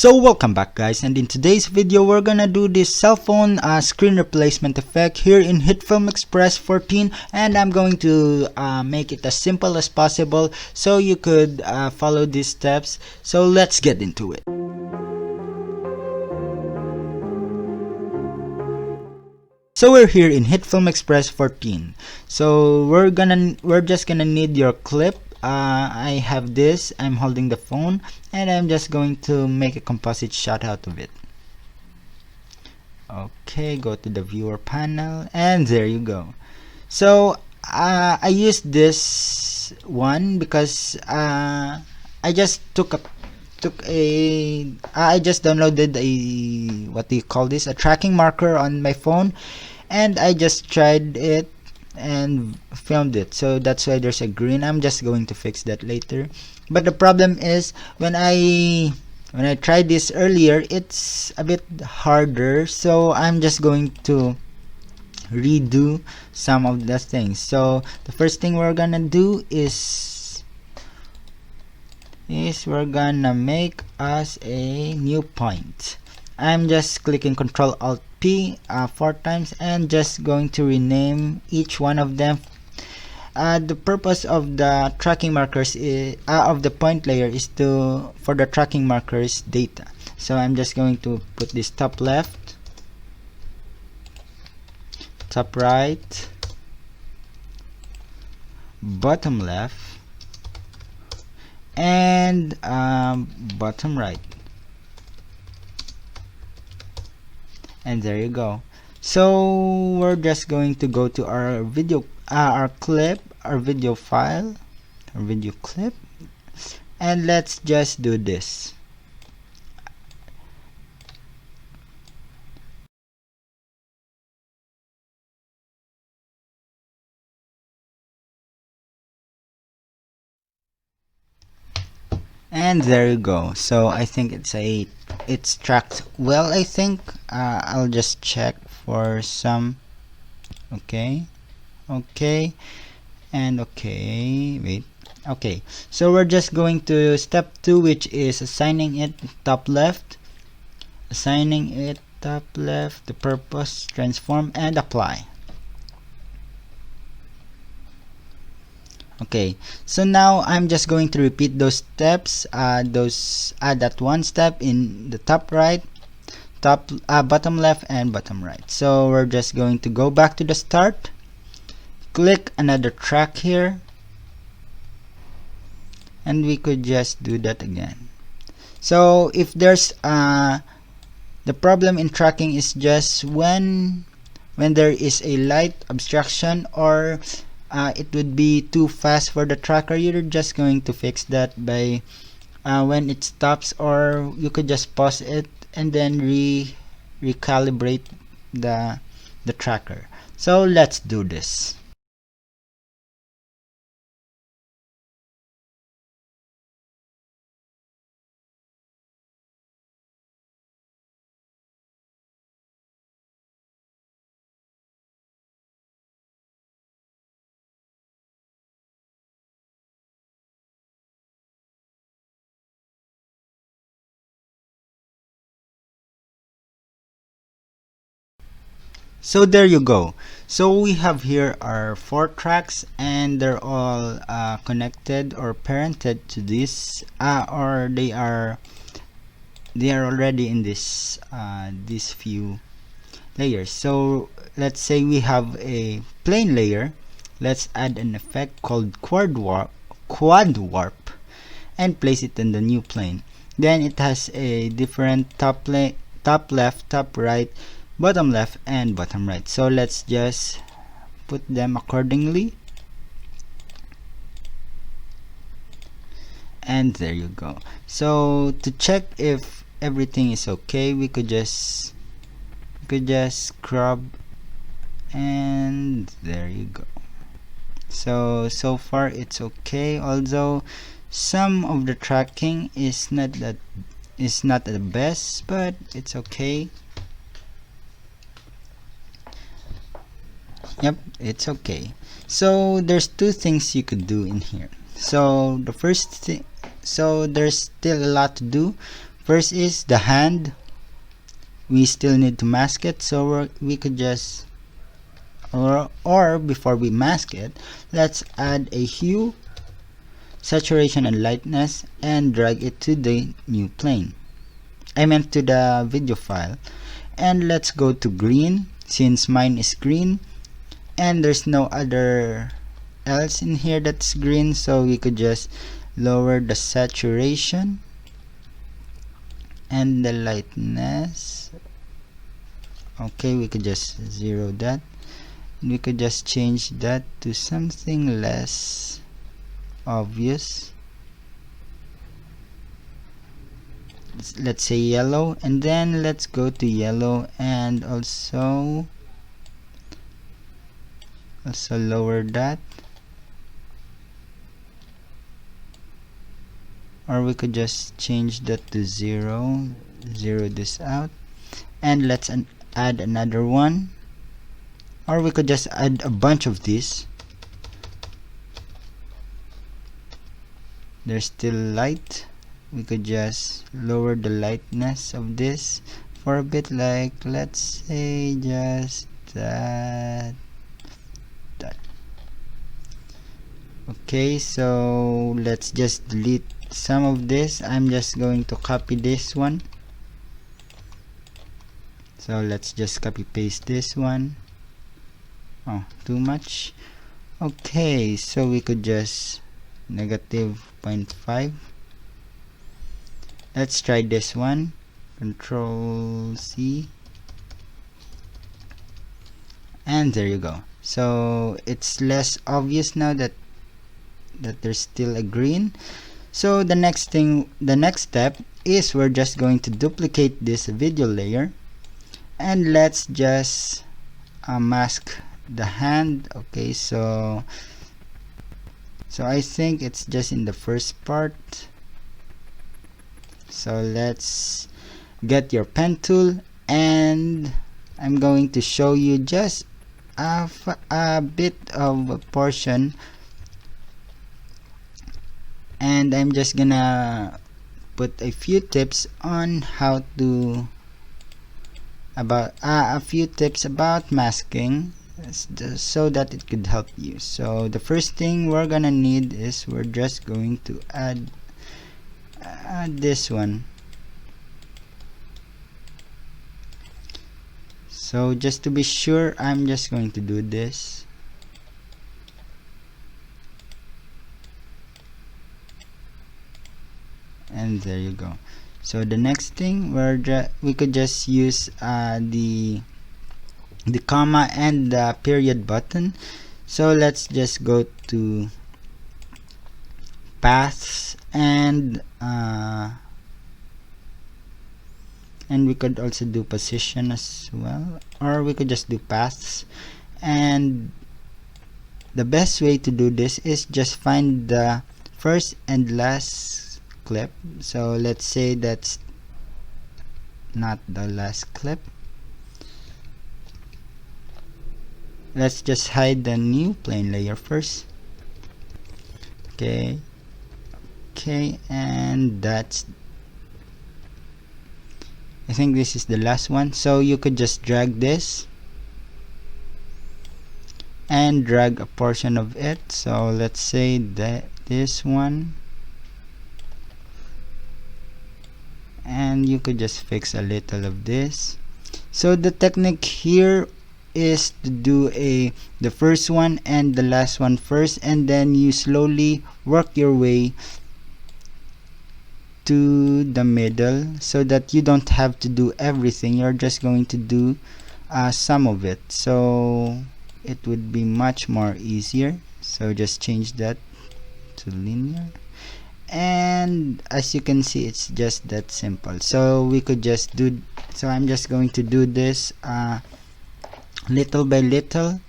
So welcome back guys, and in today's video we're gonna do this cell phone screen replacement effect here in hitfilm Express 14, and I'm going to make it as simple as possible so you could follow these steps. So let's get into it. So we're here in hitfilm Express 14. So we're just gonna need your clip. I have this, I'm holding the phone, and I'm just going to make a composite shot out of it. Okay, go to the viewer panel, and there you go. So I used this one because I just I just downloaded a, what do you call this, a tracking marker on my phone, and I just tried it and filmed it. So that's why there's a green. I'm just going to fix that later. But the problem is when I tried this earlier, it's a bit harder, so I'm just going to redo some of the things. So the first thing we're gonna do is we're gonna make us a new point. I'm just clicking Ctrl Alt P 4 times and just going to rename each one of them. The purpose of the tracking markers of the point layer is for the tracking markers data. So I'm just going to put this top left, top right, bottom left, and bottom right. And there you go. So we're just going to go to our video, our video file, our video clip, and let's just do this. And there you go. So I think it's tracked well. I think I'll just check for some. Okay, and okay, wait. Okay, so we're just going to step 2, which is assigning it top left, the purpose, transform, and apply. Okay, so now I'm just going to repeat those steps, that one step in the top right, bottom left, and bottom right. So we're just going to go back to the start, click another track here, and we could just do that again. So if there's the problem in tracking is just when there is a light obstruction, or it would be too fast for the tracker, you're just going to fix that by when it stops, or you could just pause it and then recalibrate the tracker. So let's do this. So there you go. So we have here our 4 tracks, and they're all connected or parented to this, or they are already in this these few layers. So let's say we have a plane layer. Let's add an effect called quad warp and place it in the new plane. Then it has a different top left, top right, bottom left, and bottom right. So let's just put them accordingly, and there you go. So to check if everything is okay, we could just scrub, and there you go. So far it's okay, although some of the tracking is not the best, but it's okay. Yep, it's okay. So there's 2 things you could do in here. So the first thing, so there's still a lot to do. First is the hand. We still need to mask it, so we could just, or before we mask it, let's add a hue, saturation and lightness, and drag it to the new plane. I meant to the video file. And let's go to green, since mine is green and there's no other else in here that's green, so we could just lower the saturation and the lightness. Okay, we could just zero that. We could just change that to something less obvious. Let's say yellow, and then let's go to yellow and also lower that, or we could just change that to 0, zero this out, and let's add another one, or we could just add a bunch of these. There's still light. We could just lower the lightness of this for a bit, like let's say just that. Okay, so let's just delete some of this. I'm just going to copy this one, so let's just copy paste this one. Oh, too much. Okay, so we could just -0.5. Let's try this one. Control C, and there you go. So it's less obvious now that there's still a green. So the next step is we're just going to duplicate this video layer, and let's just mask the hand. Okay, so I think it's just in the first part. So let's get your pen tool, and I'm going to show you just a bit of a portion, and I'm just gonna put a few tips on how to a few tips about masking, so that it could help you. So the first thing we're gonna need is we're just going to add this one. So just to be sure, I'm just going to do this. And there you go. So the next thing, we could just use the comma and the period button. So let's just go to paths, and we could also do position as well, or we could just do paths. And the best way to do this is just find the first and last clip. So let's say that's not the last clip. Let's just hide the new plane layer first. Okay, and that's, I think this is the last one. So you could just drag this and drag a portion of it. So let's say that this one, and you could just fix a little of this. So the technique here is to do the first one and the last one first, and then you slowly work your way to the middle, so that you don't have to do everything. You're just going to do some of it, so it would be much more easier. So just change that to linear, and as you can see, it's just that simple. So we could just do, so I'm just going to do this little by little.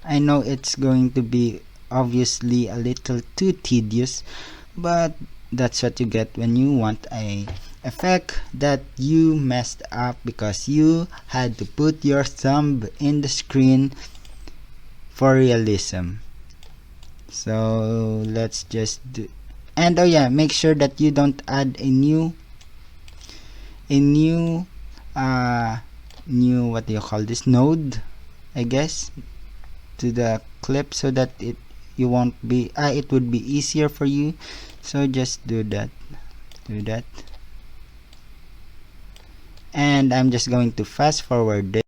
I know it's going to be obviously a little too tedious, but that's what you get when you want a effect that you messed up because you had to put your thumb in the screen for realism. So let's just do, and oh yeah, make sure that you don't add a new a new what do you call this, node, I guess, to the clip, so that you won't be it would be easier for you. So just do that, and I'm just going to fast forward this.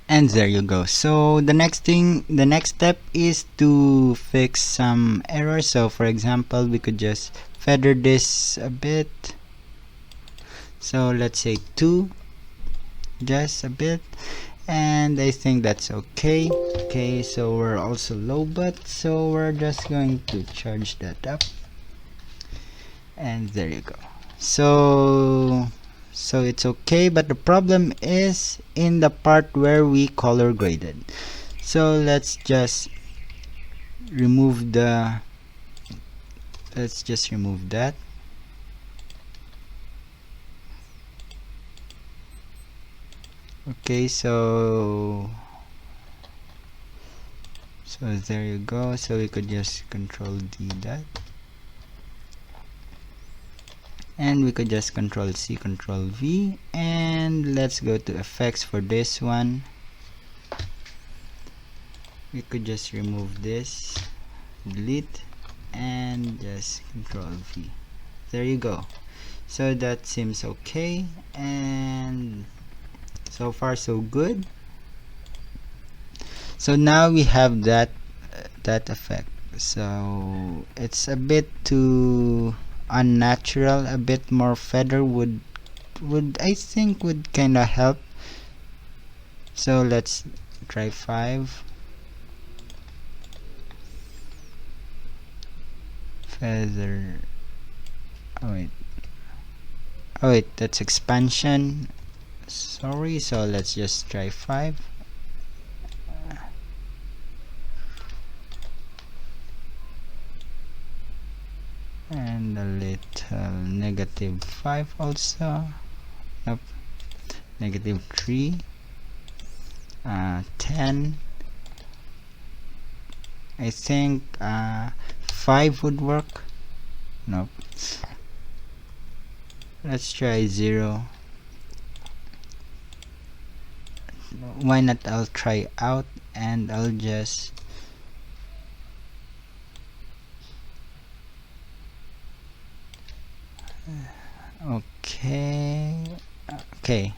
And there you go. So the next step is to fix some errors. So for example, we could just feather this a bit. So let's say 2, just a bit, and I think that's okay. Okay, so we're also low, but so we're just going to charge that up, and there you go. So it's okay, but the problem is in the part where we color graded. So let's just remove that. Okay, so there you go. So we could just control D that, and we could just control C, control V, and let's go to effects for this one. We could just remove this, delete, and just control V. There you go. So that seems okay, and so far so good. So now we have that effect. So it's a bit too unnatural. A bit more feather would I think would kind of help. So let's try 5 feather. Oh wait, that's expansion, sorry. So let's just try 5. And a little -5 also. Nope. -3. 10. I think 5 would work. Nope. Let's try 0. Why not? I'll try out, and I'll just okay,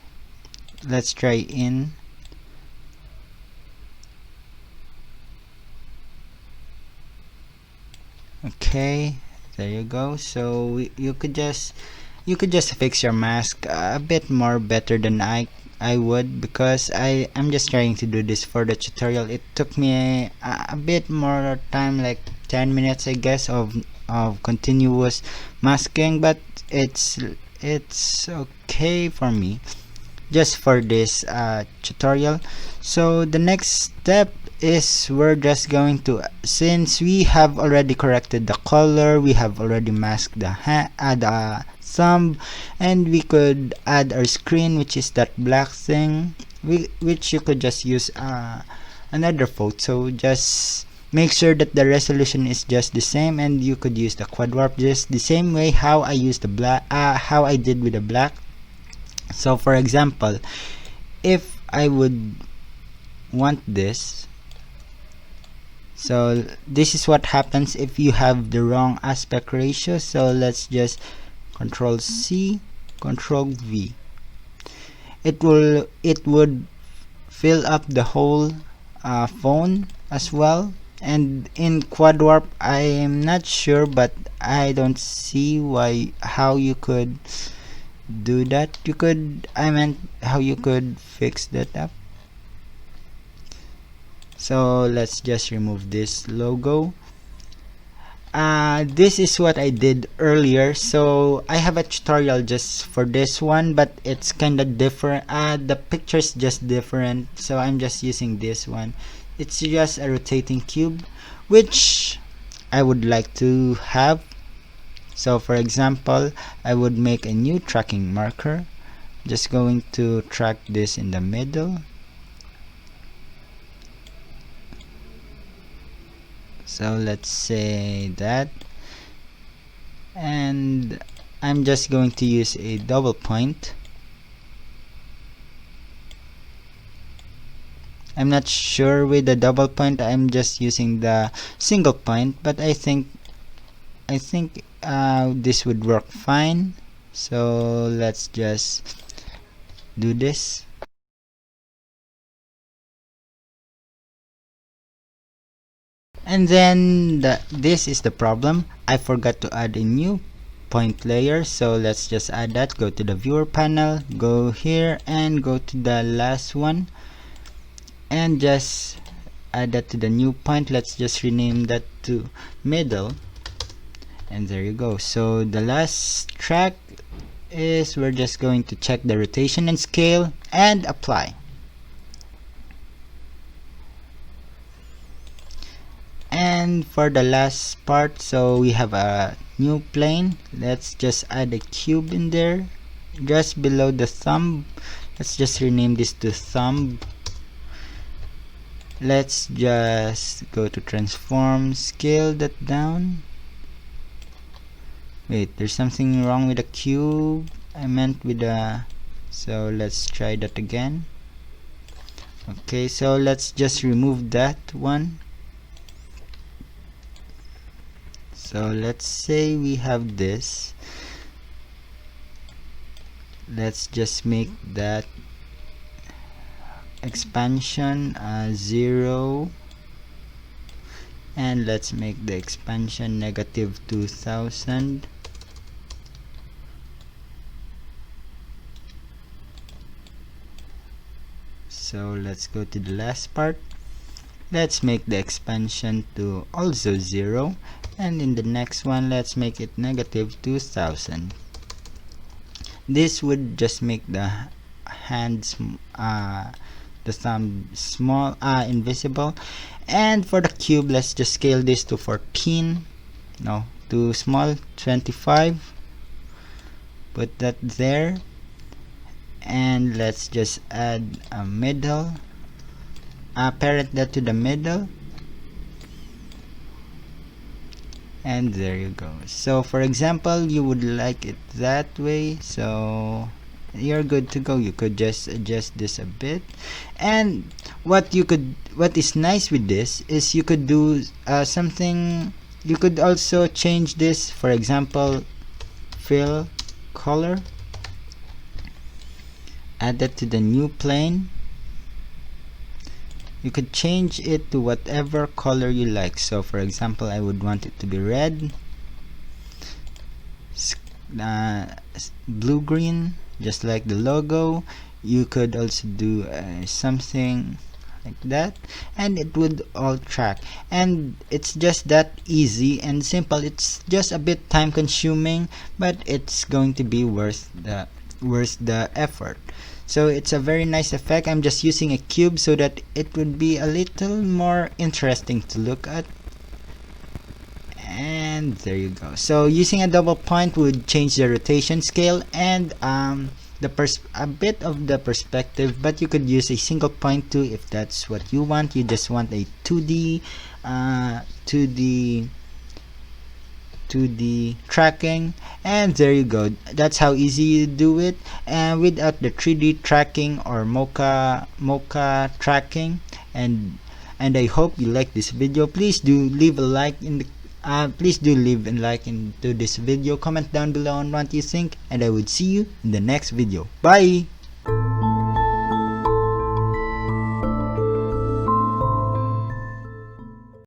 let's try in. Okay, there you go. So you could just fix your mask a bit more better than I would, because I'm just trying to do this for the tutorial. It took me a bit more time, like 10 minutes I guess, of continuous masking, but it's okay for me just for this tutorial. So the next step is we're just going to, since we have already corrected the color, we have already masked the thumb, and we could add our screen, which is that black thing, which you could just use another photo. Just make sure that the resolution is just the same, and you could use the quad warp just the same way how I used the black, how I did with the black. So for example, if I would want this, so this is what happens if you have the wrong aspect ratio. So let's just Control C, Control V. It would fill up the whole phone as well. And in quad warp, I am not sure, but I don't see how you could do that. I meant how you could fix that up. So let's just remove this logo. This is what I did earlier. So I have a tutorial just for this one, but it's kinda different. The picture's just different, so I'm just using this one. It's just a rotating cube which I would like to have. So for example, I would make a new tracking marker. Just going to track this in the middle. So let's say that, and I'm just going to use a double point. I'm not sure with the double point, I'm just using the single point, but I think this would work fine. So let's just do this. And then this is the problem. I forgot to add a new point layer, so let's just add that. Go to the viewer panel, go here and go to the last one and just add that to the new point. Let's just rename that to middle, and there you go. So the last track is we're just going to check the rotation and scale and apply. And for the last part, so we have a new plane. Let's just add a cube in there just below the thumb. Let's just rename this to thumb. Let's just go to transform, scale that down. Wait, there's something wrong with the cube. I meant with the, so let's try that again. Okay, so let's just remove that one. So let's say we have this. Let's just make that expansion 0, and let's make the expansion negative 2000. So let's go to the last part. Let's make the expansion to also 0, and in the next one let's make it negative 2000. This would just make the hands, the thumb small, invisible. And for the cube, let's just scale this to 14, no, to small, 25. Put that there, and let's just add a middle, parent that to the middle, and there you go. So for example, you would like it that way, so you're good to go. You could just adjust this a bit, and what is nice with this is you could do something. You could also change this, for example, fill color, add that to the new plane. You could change it to whatever color you like. So for example, I would want it to be red, blue green, just like the logo. You could also do something like that, and it would all track. And it's just that easy and simple. It's just a bit time consuming, but it's going to be worth the effort. So it's a very nice effect. I'm just using a cube so that it would be a little more interesting to look at. And there you go. So using a double point would change the rotation scale and a bit of the perspective, but you could use a single point too if that's what you want. You just want a 2D tracking, and there you go. That's how easy you do it, and without the 3D tracking or mocha tracking. And I hope you like this video. Please do leave a like in the into this video. Comment down below on what you think, and I would see you in the next video. Bye.